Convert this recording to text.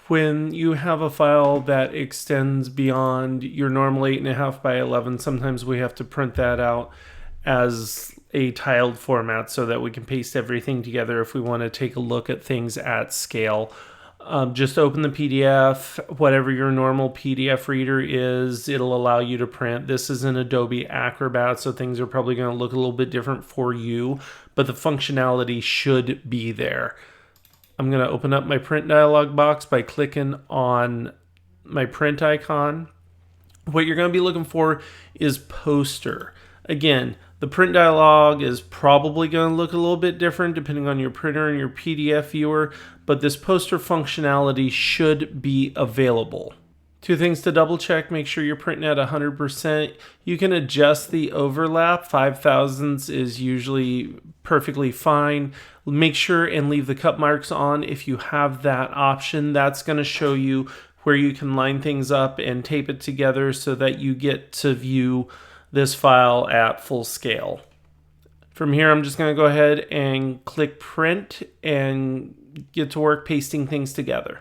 When you have a file that extends beyond your normal 8.5 by 11, sometimes we have to print that out as a tiled format so that we can paste everything together if we want to take a look at things at scale. Just open the PDF, whatever your normal PDF reader is, it'll allow you to print. This is an Adobe Acrobat, so things are probably going to look a little bit different for you, but the functionality should be there. I'm going to open up my print dialog box by clicking on my print icon. What you're going to be looking for is poster. Again, the print dialog is probably going to look a little bit different depending on your printer and your PDF viewer, but this poster functionality should be available. Two things to double check: make sure you're printing at 100%. You can adjust the overlap. 5 thousandths is usually perfectly fine. Make sure and leave the cut marks on if you have that option. That's going to show you where you can line things up and tape it together so that you get to view this file at full scale. From here, I'm just going to go ahead and click print and get to work pasting things together.